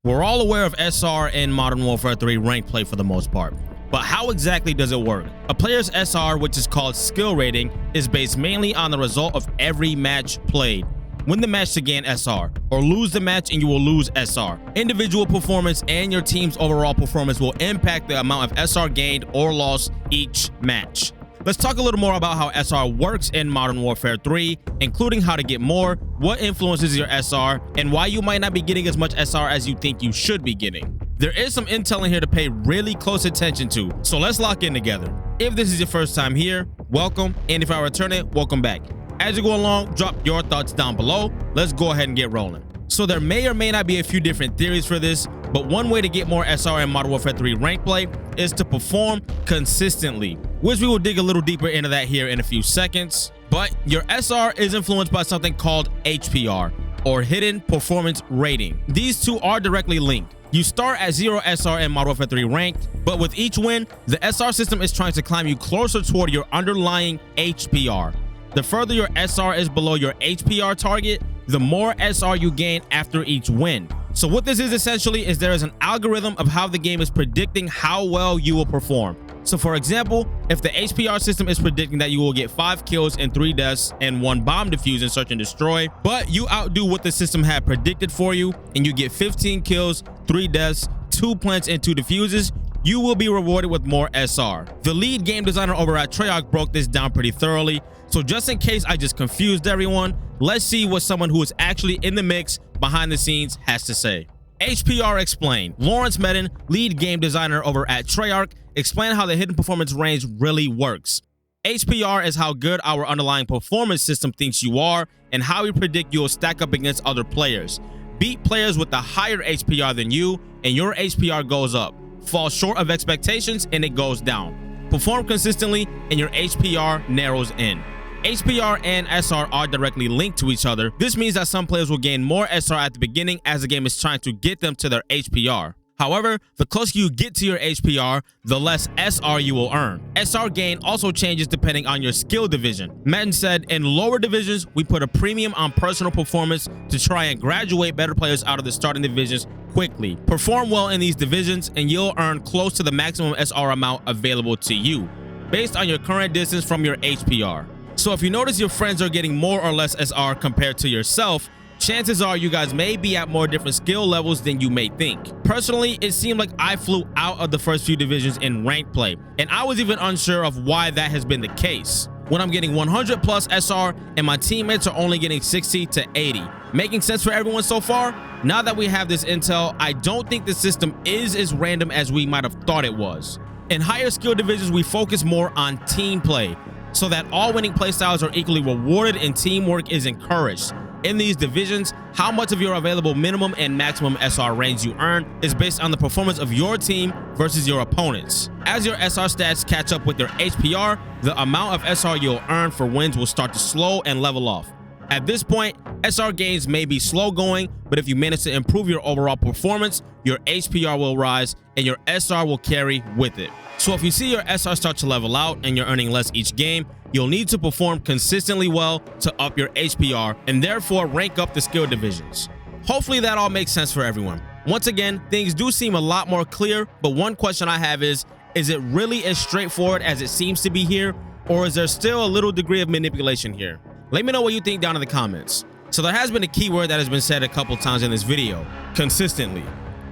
We're all aware of SR in Modern Warfare 3 rank play for the most part, but how exactly does it work? A player's SR, which is called skill rating, is based mainly on the result of every match played. Win the match to gain SR, or lose the match and you will lose SR. Individual performance and your team's overall performance will impact the amount of SR gained or lost each match. Let's talk a little more about how SR works in Modern Warfare 3, including how to get more, what influences your SR, and why you might not be getting as much SR as you think you should be getting. There is some intel in here to pay really close attention to, so let's lock in together. If this is your first time here, welcome, and if I return it, welcome back. As you go along, drop your thoughts down below. Let's go ahead and get rolling. So there may or may not be a few different theories for this, but one way to get more SR in Modern Warfare 3 rank play is to perform consistently, which we will dig a little deeper into that here in a few seconds. But your SR is influenced by something called HPR, or Hidden Performance Rating. These two are directly linked. You start at 0 SR in Modern Warfare 3 ranked, but with each win, the SR system is trying to climb you closer toward your underlying HPR. The further your SR is below your HPR target, the more SR you gain after each win. So what this is essentially is there is an algorithm of how the game is predicting how well you will perform. So for example, if the HPR system is predicting that you will get 5 kills and 3 deaths and 1 bomb defuse in search and destroy, but you outdo what the system had predicted for you and you get 15 kills, 3 deaths, 2 plants and 2 defuses, you will be rewarded with more SR. The lead game designer over at Treyarch broke this down pretty thoroughly, so just in case I just confused everyone, let's see what someone who is actually in the mix behind the scenes has to say. HPR explained. Lawrence Medin, lead game designer over at Treyarch, explained how the hidden performance range really works. HPR is how good our underlying performance system thinks you are and how we predict you'll stack up against other players. Beat players with a higher HPR than you and your HPR goes up. Fall short of expectations and it goes down. Perform consistently and your HPR narrows in. HPR and SR are directly linked to each other. This means that some players will gain more SR at the beginning as the game is trying to get them to their HPR. However, the closer you get to your HPR, the less SR you will earn. SR gain also changes depending on your skill division. Madden said, in lower divisions, we put a premium on personal performance to try and graduate better players out of the starting divisions quickly. Perform well in these divisions and you'll earn close to the maximum SR amount available to you, based on your current distance from your HPR. So if you notice your friends are getting more or less SR compared to yourself, chances are you guys may be at more different skill levels than you may think. Personally, it seemed like I flew out of the first few divisions in ranked play, and I was even unsure of why that has been the case. When I'm getting 100 plus SR and my teammates are only getting 60 to 80. Making sense for everyone so far? Now that we have this intel, I don't think the system is as random as we might have thought it was. In higher skill divisions, we focus more on team play, so that all winning playstyles are equally rewarded and teamwork is encouraged. In these divisions, how much of your available minimum and maximum SR range you earn is based on the performance of your team versus your opponents. As your SR stats catch up with your HPR, the amount of SR you'll earn for wins will start to slow and level off. At this point, SR gains may be slow going, but if you manage to improve your overall performance, your HPR will rise and your SR will carry with it. So if you see your SR start to level out and you're earning less each game, you'll need to perform consistently well to up your HPR and therefore rank up the skill divisions. Hopefully that all makes sense for everyone. Once again, things do seem a lot more clear, but one question I have is it really as straightforward as it seems to be here, or is there still a little degree of manipulation here? Let me know what you think down in the comments. So there has been a keyword that has been said a couple times in this video: consistently.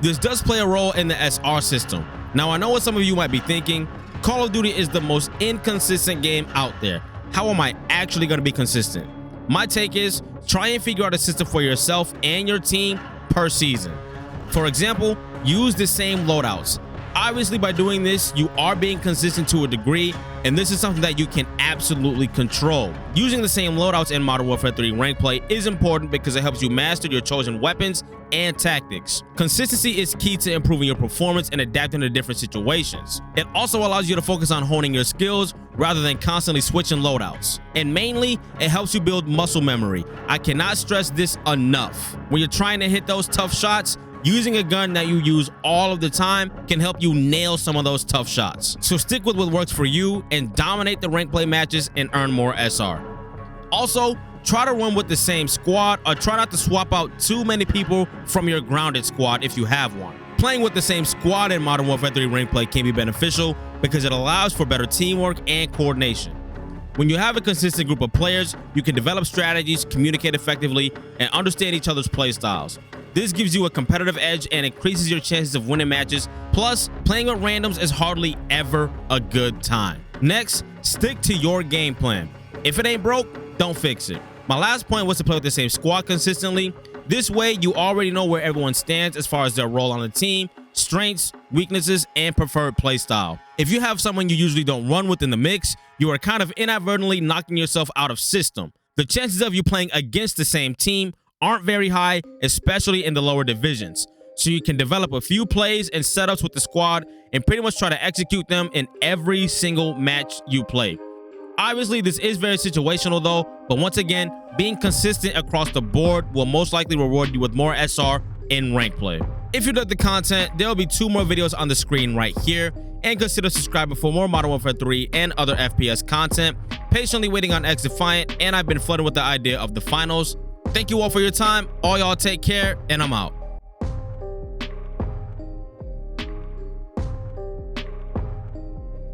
This does play a role in the SR system. Now I know what some of you might be thinking, Call of Duty is the most inconsistent game out there. How am I actually going to be consistent? My take is, try and figure out a system for yourself and your team per season. For example, use the same loadouts. Obviously by doing this, you are being consistent to a degree, and this is something that you can absolutely control. Using the same loadouts in Modern Warfare 3 rank play is important because it helps you master your chosen weapons and tactics. Consistency is key to improving your performance and adapting to different situations. It also allows you to focus on honing your skills rather than constantly switching loadouts. And mainly, it helps you build muscle memory. I cannot stress this enough. When you're trying to hit those tough shots, using a gun that you use all of the time can help you nail some of those tough shots. So stick with what works for you and dominate the rank play matches and earn more SR. Also, Try to run with the same squad, or try not to swap out too many people from your grounded squad if you have one. Playing with the same squad in Modern Warfare 3 rank play can be beneficial because it allows for better teamwork and coordination. When you have a consistent group of players, you can develop strategies, communicate effectively, and understand each other's play styles. This gives you a competitive edge and increases your chances of winning matches. Plus, playing with randoms is hardly ever a good time. Next, stick to your game plan. If it ain't broke, don't fix it. My last point was to play with the same squad consistently. This way, you already know where everyone stands as far as their role on the team, strengths, weaknesses, and preferred play style. If you have someone you usually don't run with in the mix, you are kind of inadvertently knocking yourself out of system. The chances of you playing against the same team aren't very high, especially in the lower divisions. So you can develop a few plays and setups with the squad and pretty much try to execute them in every single match you play. Obviously, this is very situational though, but once again, being consistent across the board will most likely reward you with more SR in rank play. If you dug the content, there will be 2 more videos on the screen right here, and consider subscribing for more Modern Warfare 3 and other FPS content. Patiently waiting on X Defiant, and I've been flooded with the idea of the finals. Thank you all for your time. All y'all take care, and I'm out.